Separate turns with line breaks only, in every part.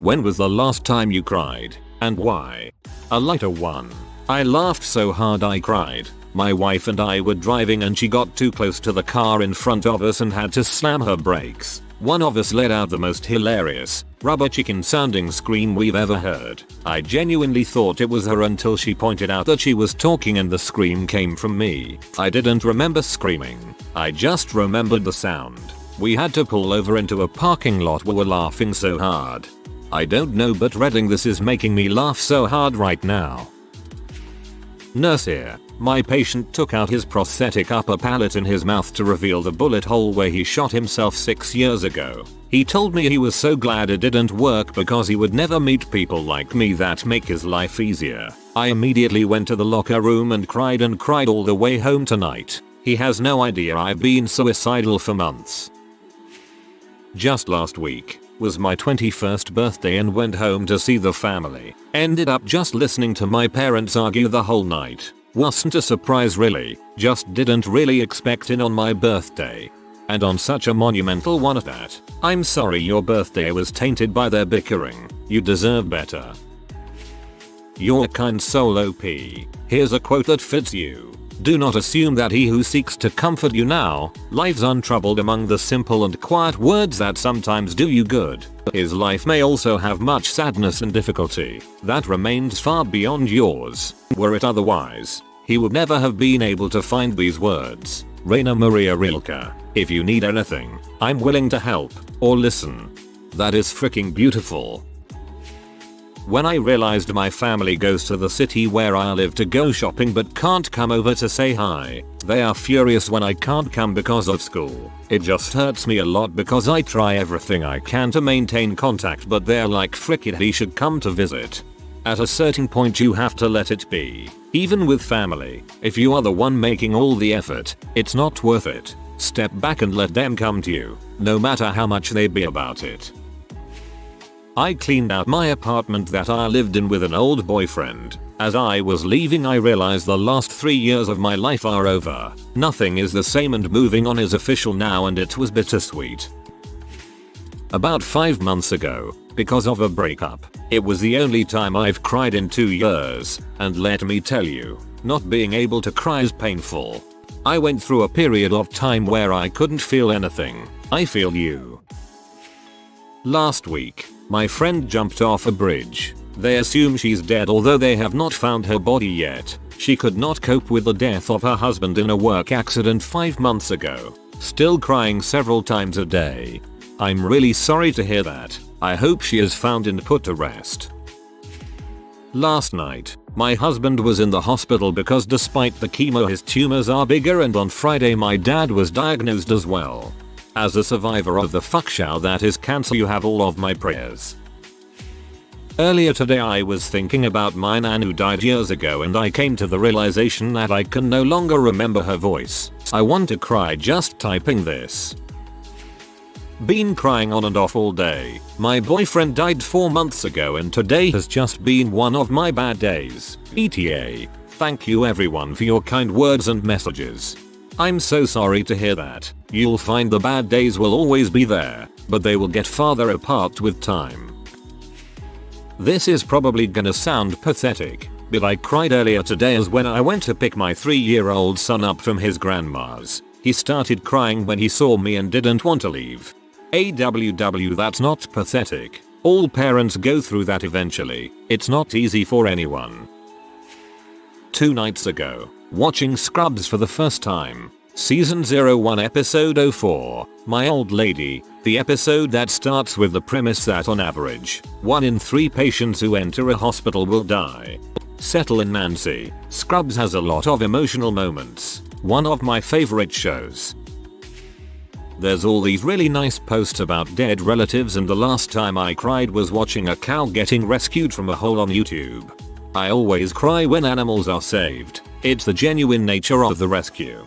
When was the last time you cried, and why? A lighter one. I laughed so hard I cried. My wife and I were driving and she got too close to the car in front of us and had to slam her brakes. One of us let out the most hilarious, rubber chicken sounding scream we've ever heard. I genuinely thought it was her until she pointed out that she was talking and the scream came from me. I didn't remember screaming. I just remembered the sound. We had to pull over into a parking lot. We were laughing so hard. I don't know, but reading this is making me laugh so hard right now. Nurse here. My patient took out his prosthetic upper palate in his mouth to reveal the bullet hole where he shot himself 6 years ago. He told me he was so glad it didn't work because he would never meet people like me that make his life easier. I immediately went to the locker room and cried all the way home tonight. He has no idea I've been suicidal for months. Just last week was my 21st birthday and went home to see the family. Ended up just listening to my parents argue the whole night. Wasn't a surprise really, just didn't really expect it on my birthday. And on such a monumental one at that. I'm sorry your birthday was tainted by their bickering. You deserve better. You're a kind soul OP. Here's a quote that fits you. Do not assume that he who seeks to comfort you now lives untroubled among the simple and quiet words that sometimes do you good. His life may also have much sadness and difficulty that remains far beyond yours. Were it otherwise, he would never have been able to find these words. Rainer Maria Rilke. If you need anything, I'm willing to help or listen. That is freaking beautiful. When I realized my family goes to the city where I live to go shopping but can't come over to say hi, they are furious when I can't come because of school. It just hurts me a lot because I try everything I can to maintain contact but they're like frick it, he should come to visit. At a certain point you have to let it be. Even with family, if you are the one making all the effort, it's not worth it. Step back and let them come to you, no matter how much they be about it. I cleaned out my apartment that I lived in with an old boyfriend. As I was leaving I realized the last 3 years of my life are over. Nothing is the same and moving on is official now and it was bittersweet. About 5 months ago, because of a breakup, it was the only time I've cried in 2 years, and let me tell you, not being able to cry is painful. I went through a period of time where I couldn't feel anything. I feel you. Last week, my friend jumped off a bridge. They assume she's dead although they have not found her body yet. She could not cope with the death of her husband in a work accident 5 months ago. Still crying several times a day. I'm really sorry to hear that. I hope she is found and put to rest. Last night, my husband was in the hospital because despite the chemo his tumors are bigger, and on Friday my dad was diagnosed as well. As a survivor of the fuck show that is cancer, you have all of my prayers. Earlier today I was thinking about my nan who died years ago and I came to the realization that I can no longer remember her voice. I want to cry just typing this. Been crying on and off all day. My boyfriend died 4 months ago and today has just been one of my bad days. ETA. Thank you everyone for your kind words and messages. I'm so sorry to hear that. You'll find the bad days will always be there, but they will get farther apart with time. This is probably gonna sound pathetic, but I cried earlier today as when I went to pick my 3-year-old son up from his grandma's. He started crying when he saw me and didn't want to leave. AWW, that's not pathetic. All parents go through that eventually. It's not easy for anyone. 2 nights ago, watching Scrubs for the first time. Season 01 episode 04, My Old Lady, the episode that starts with the premise that on average, 1 in 3 patients who enter a hospital will die. Settle in Nancy. Scrubs has a lot of emotional moments. One of my favorite shows. There's all these really nice posts about dead relatives, and the last time I cried was watching a cow getting rescued from a hole on YouTube. I always cry when animals are saved. It's the genuine nature of the rescue.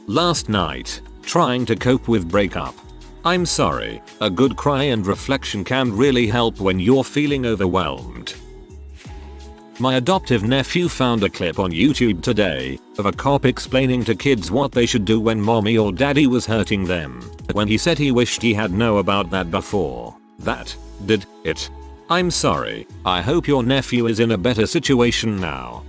Last night, trying to cope with breakup. I'm sorry, a good cry and reflection can really help when you're feeling overwhelmed. My adoptive nephew found a clip on YouTube today of a cop explaining to kids what they should do when mommy or daddy was hurting them, when he said he wished he had known about that before. That did it. I'm sorry. I hope your nephew is in a better situation now.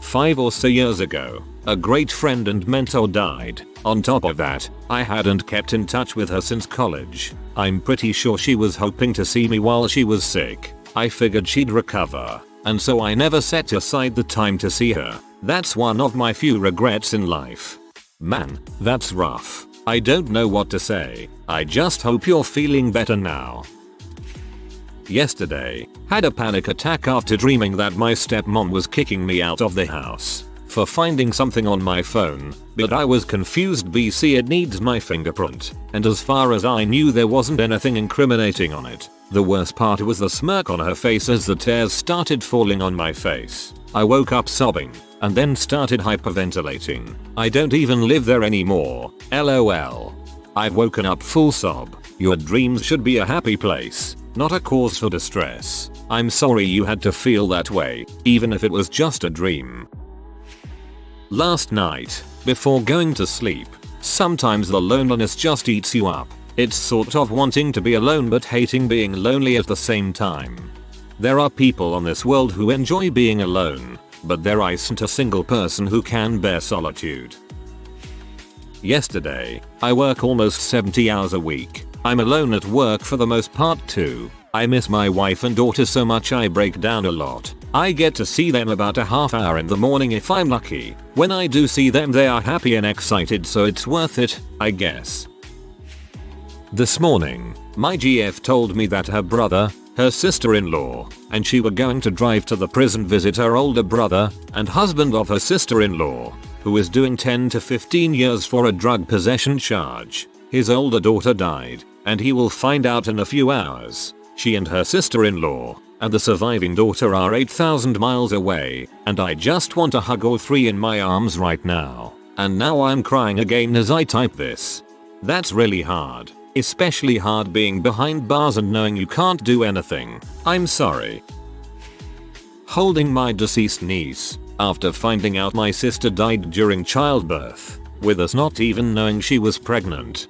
5 or so years ago, a great friend and mentor died. On top of that, I hadn't kept in touch with her since college. I'm pretty sure she was hoping to see me while she was sick. I figured she'd recover, and so I never set aside the time to see her. That's one of my few regrets in life. Man, that's rough. I don't know what to say. I just hope you're feeling better now. Yesterday, had a panic attack after dreaming that my stepmom was kicking me out of the house for finding something on my phone, but I was confused. BC, it needs my fingerprint, and as far as I knew there wasn't anything incriminating on it. The worst part was the smirk on her face as the tears started falling on my face. I woke up sobbing and then started hyperventilating. I don't even live there anymore. LOL. I've woken up full sob. Your dreams should be a happy place, not a cause for distress. I'm sorry you had to feel that way, even if it was just a dream. Last night, before going to sleep, sometimes the loneliness just eats you up. It's sort of wanting to be alone but hating being lonely at the same time. There are people on this world who enjoy being alone, but there isn't a single person who can bear solitude. Yesterday, I work almost 70 hours a week. I'm alone at work for the most part too. I miss my wife and daughter so much I break down a lot. I get to see them about a half hour in the morning if I'm lucky. When I do see them they are happy and excited, so it's worth it, I guess. This morning, my GF told me that her brother, her sister-in-law, and she were going to drive to the prison visit her older brother and husband of her sister-in-law, who is doing 10 to 15 years for a drug possession charge. His older daughter died, and he will find out in a few hours. She and her sister-in-law and the surviving daughter are 8,000 miles away, and I just want to hug all three in my arms right now. And now I'm crying again as I type this. That's really hard. Especially hard being behind bars and knowing you can't do anything. I'm sorry. Holding my deceased niece after finding out my sister died during childbirth, with us not even knowing she was pregnant.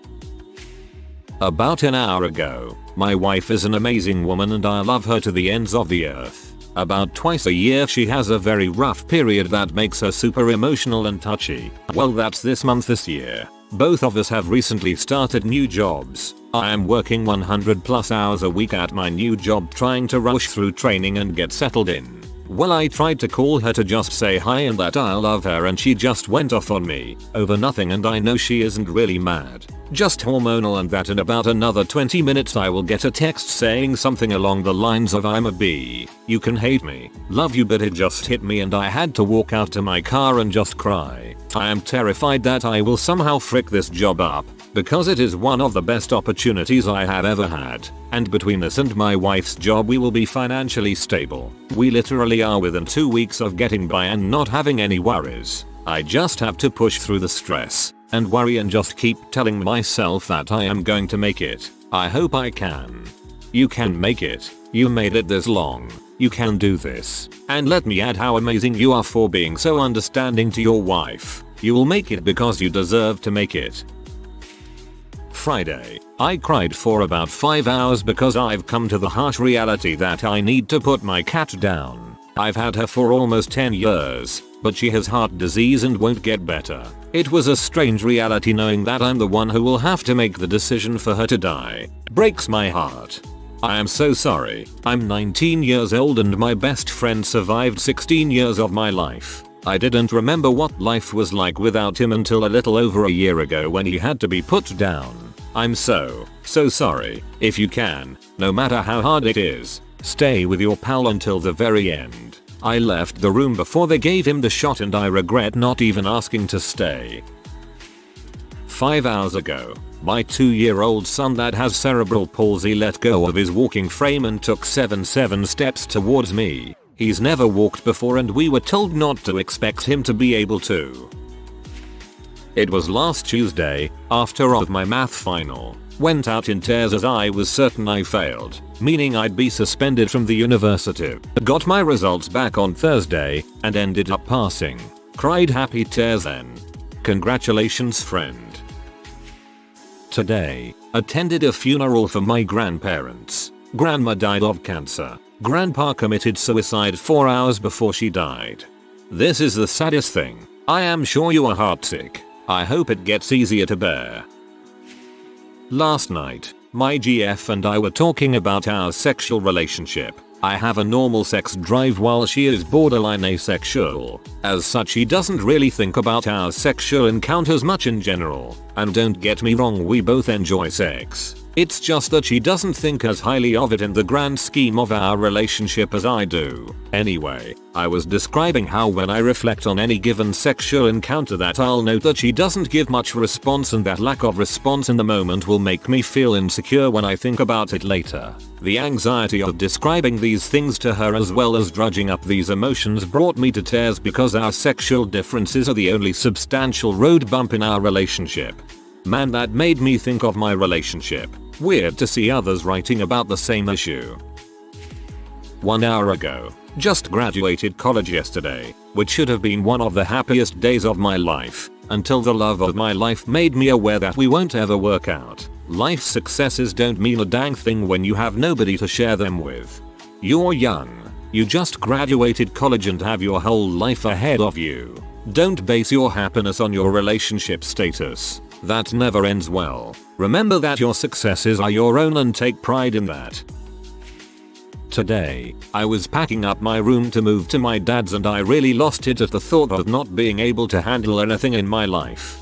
About an hour ago, my wife is an amazing woman and I love her to the ends of the earth. About twice a year she has a very rough period that makes her super emotional and touchy. Well, that's this month this year. Both of us have recently started new jobs. I am working 100+ hours a week at my new job trying to rush through training and get settled in. Well, I tried to call her to just say hi and that I love her and she just went off on me over nothing, and I know she isn't really mad, just hormonal, and that in about another 20 minutes I will get a text saying something along the lines of I'm a B. You can hate me, love you, but it just hit me and I had to walk out to my car and just cry. I am terrified that I will somehow frick this job up, because it is one of the best opportunities I have ever had, and between this and my wife's job we will be financially stable. We literally are within 2 weeks of getting by and not having any worries. I just have to push through the stress and worry and just keep telling myself that I am going to make it. I hope I can. You can make it. You made it this long. You can do this. And let me add how amazing you are for being so understanding to your wife. You will make it because you deserve to make it. Friday, I cried for about 5 hours because I've come to the harsh reality that I need to put my cat down. I've had her for almost 10 years, but she has heart disease and won't get better. It was a strange reality knowing that I'm the one who will have to make the decision for her to die. Breaks my heart. I am so sorry. I'm 19 years old and my best friend survived 16 years of my life. I didn't remember what life was like without him until a little over a year ago when he had to be put down. I'm so sorry. If you can, no matter how hard it is, stay with your pal until the very end. I left the room before they gave him the shot and I regret not even asking to stay. 5 hours ago, my 2-year-old son that has cerebral palsy let go of his walking frame and took 7 steps towards me. He's never walked before and we were told not to expect him to be able to. It was last Tuesday, after of my math final. Went out in tears as I was certain I failed, meaning I'd be suspended from the university. Got my results back on Thursday and ended up passing. Cried happy tears then. Congratulations, friend. Today, Attended a funeral for my grandparents. Grandma died of cancer. Grandpa committed suicide 4 hours before she died. This is the saddest thing. I am sure you are heartsick. I hope it gets easier to bear. Last night, my GF and I were talking about our sexual relationship. I have a normal sex drive while she is borderline asexual. As such, he doesn't really think about our sexual encounters much in general. And don't get me wrong, we both enjoy sex. It's just that she doesn't think as highly of it in the grand scheme of our relationship as I do. Anyway, I was describing how when I reflect on any given sexual encounter that I'll note that she doesn't give much response, and that lack of response in the moment will make me feel insecure when I think about it later. The anxiety of describing these things to her as well as drudging up these emotions brought me to tears, because our sexual differences are the only substantial road bump in our relationship. Man, that made me think of my relationship. Weird to see others writing about the same issue. 1 hour ago. Just graduated college yesterday, which should have been one of the happiest days of my life, until the love of my life made me aware that we won't ever work out. Life's successes don't mean a dang thing when you have nobody to share them with. You're young. You just graduated college and have your whole life ahead of you. Don't base your happiness on your relationship status. That never ends well. Remember that your successes are your own and take pride in that. Today, I was packing up my room to move to my dad's and I really lost it at the thought of not being able to handle anything in my life.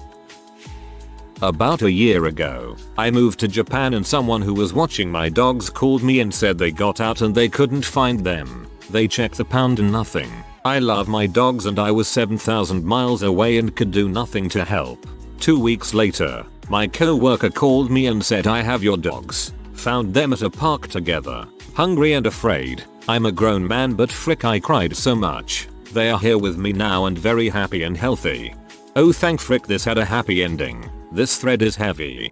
About a year ago, I moved to Japan and someone who was watching my dogs called me and said they got out and they couldn't find them. They checked the pound and nothing. I love my dogs and I was 7,000 miles away and could do nothing to help. 2 weeks later, my co-worker called me and said, I have your dogs. Found them at a park together. Hungry and afraid. I'm a grown man, but frick, I cried so much. They are here with me now and very happy and healthy. Oh thank frick, this had a happy ending. This thread is heavy.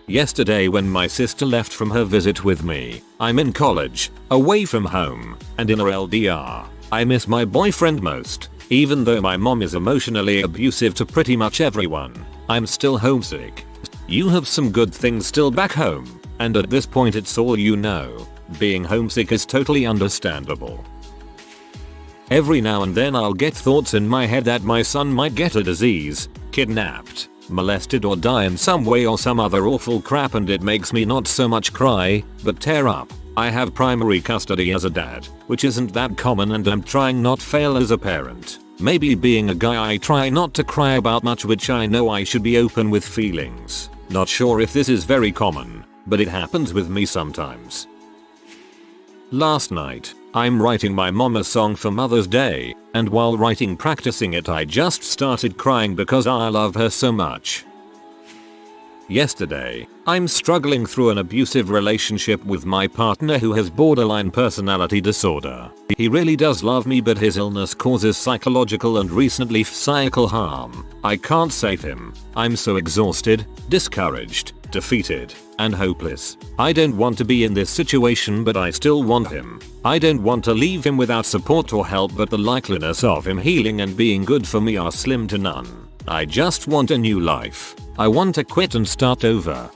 Yesterday when my sister left from her visit with me, I'm in college, away from home, and in a LDR. I miss my boyfriend most. Even though my mom is emotionally abusive to pretty much everyone, I'm still homesick. You have some good things still back home, and at this point it's all you know. Being homesick is totally understandable. Every now and then I'll get thoughts in my head that my son might get a disease, kidnapped, molested or die in some way or some other awful crap, and it makes me not so much cry, but tear up. I have primary custody as a dad, which isn't that common, and I'm trying not fail as a parent. Maybe being a guy I try not to cry about much, which I know I should be open with feelings. Not sure if this is very common, but it happens with me sometimes. Last night, I'm writing my mom a song for Mother's Day, and while practicing it, I just started crying because I love her so much. Yesterday, I'm struggling through an abusive relationship with my partner who has borderline personality disorder. He really does love me, but his illness causes psychological and recently physical harm. I can't save him. I'm so exhausted, discouraged, defeated, and hopeless. I don't want to be in this situation, but I still want him. I don't want to leave him without support or help, but the likeliness of him healing and being good for me are slim to none. I just want a new life. I want to quit and start over.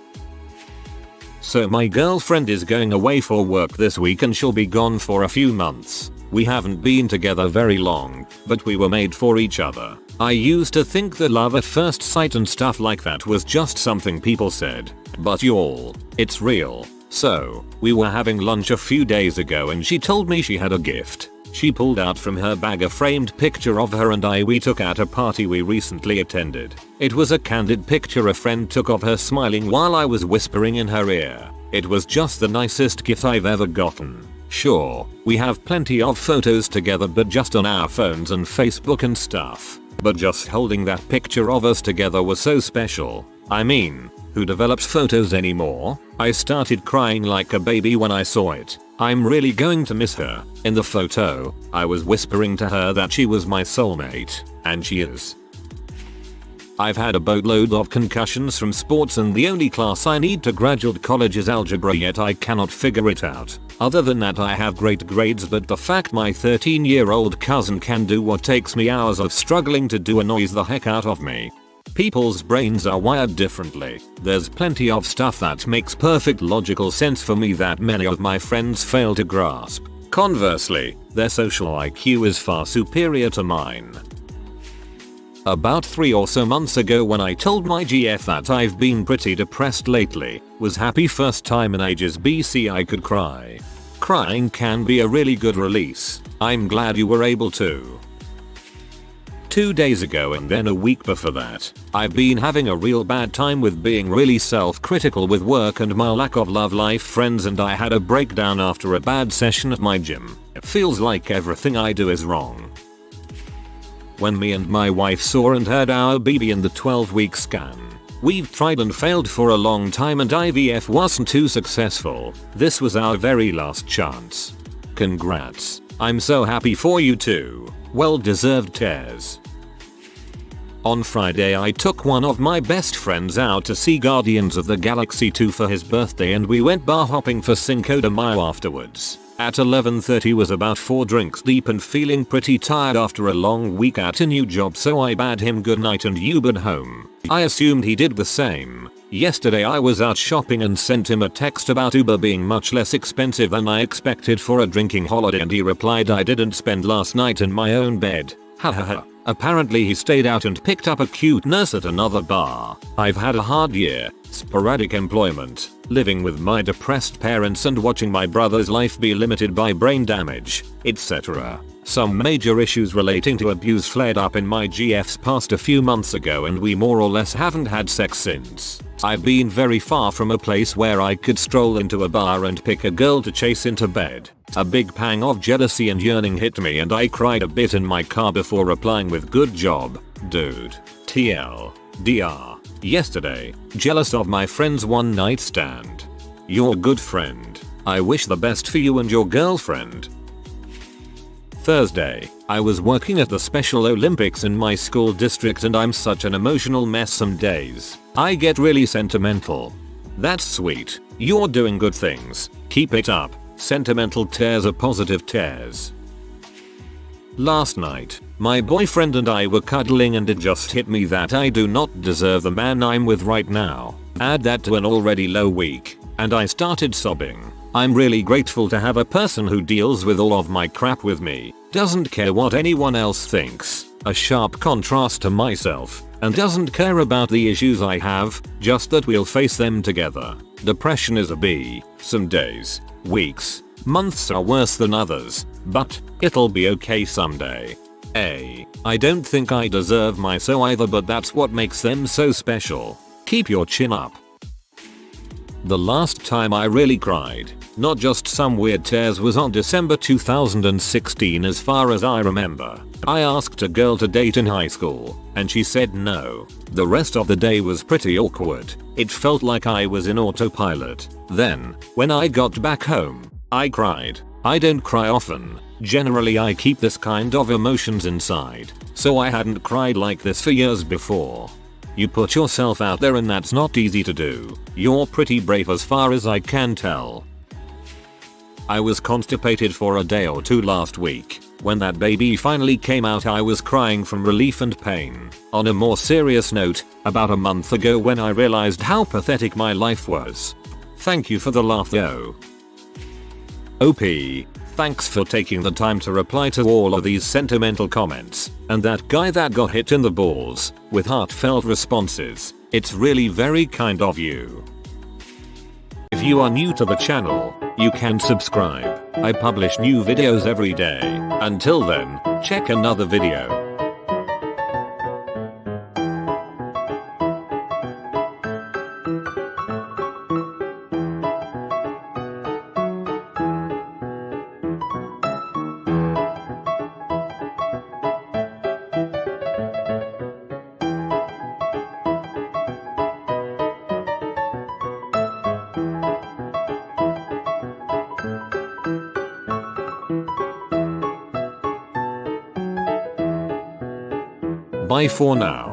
So my girlfriend is going away for work this week and she'll be gone for a few months. We haven't been together very long, but we were made for each other. I used to think that love at first sight and stuff like that was just something people said. But y'all, it's real. So, we were having lunch a few days ago and she told me she had a gift. She pulled out from her bag a framed picture of her and we took at a party we recently attended. It was a candid picture a friend took of her smiling while I was whispering in her ear. It was just the nicest gift I've ever gotten. Sure, we have plenty of photos together, but just on our phones and Facebook and stuff. But just holding that picture of us together was so special. I mean, who develops photos anymore? I started crying like a baby when I saw it. I'm really going to miss her. In the photo, I was whispering to her that she was my soulmate, and she is. I've had a boatload of concussions from sports and the only class I need to graduate college is algebra, yet I cannot figure it out. Other than that, I have great grades, but the fact my 13-year-old cousin can do what takes me hours of struggling to do annoys the heck out of me. People's brains are wired differently. There's plenty of stuff that makes perfect logical sense for me that many of my friends fail to grasp. Conversely, their social IQ is far superior to mine. About 3 or so months ago when I told my GF that I've been pretty depressed lately, was happy first time in ages BC I could cry. Crying can be a really good release. I'm glad you were able to. 2 days ago and then a week before that, I've been having a real bad time with being really self-critical with work and my lack of love life. Friends and I had a breakdown after a bad session at my gym. It feels like everything I do is wrong. When me and my wife saw and heard our baby in the 12-week scan, we've tried and failed for a long time and IVF wasn't too successful. This was our very last chance. Congrats. I'm so happy for you too. Well deserved tears. On Friday I took one of my best friends out to see Guardians of the Galaxy 2 for his birthday and we went bar hopping for Cinco de Mayo afterwards. At 11:30 was about 4 drinks deep and feeling pretty tired after a long week at a new job, so I bade him goodnight and Ubered home. I assumed he did the same. Yesterday I was out shopping and sent him a text about Uber being much less expensive than I expected for a drinking holiday and he replied I didn't spend last night in my own bed. Hahaha. Apparently he stayed out and picked up a cute nurse at another bar. I've had a hard year, sporadic employment, living with my depressed parents and watching my brother's life be limited by brain damage, etc. Some major issues relating to abuse flared up in my GF's past a few months ago and we more or less haven't had sex since. I've been very far from a place where I could stroll into a bar and pick a girl to chase into bed. A big pang of jealousy and yearning hit me and I cried a bit in my car before replying with good job, dude. TL. DR. Yesterday, jealous of my friend's one night stand. You're a good friend. I wish the best for you and your girlfriend. Thursday, I was working at the Special Olympics in my school district and I'm such an emotional mess some days. I get really sentimental. That's sweet. You're doing good things. Keep it up. Sentimental tears are positive tears. Last night, my boyfriend and I were cuddling and it just hit me that I do not deserve the man I'm with right now. Add that to an already low week, and I started sobbing. I'm really grateful to have a person who deals with all of my crap with me, doesn't care what anyone else thinks, a sharp contrast to myself, and doesn't care about the issues I have, just that we'll face them together. Depression is a B. Some days, weeks, months are worse than others, but it'll be okay someday. I don't think I deserve my so either, but that's what makes them so special. Keep your chin up. The last time I really cried, not just some weird tears, was on December 2016 as far as I remember. I asked a girl to date in high school, and she said no. The rest of the day was pretty awkward. It felt like I was in autopilot. Then, when I got back home, I cried. I don't cry often. Generally I keep this kind of emotions inside, so I hadn't cried like this for years before. You put yourself out there and that's not easy to do. You're pretty brave as far as I can tell. I was constipated for a day or two last week. When that baby finally came out I was crying from relief and pain. On a more serious note, about a month ago when I realized how pathetic my life was. Thank you for the laugh though. OP. Thanks for taking the time to reply to all of these sentimental comments, and that guy that got hit in the balls, with heartfelt responses. It's really very kind of you. If you are new to the channel, you can subscribe. I publish new videos every day. Until then, check another video. Bye for now.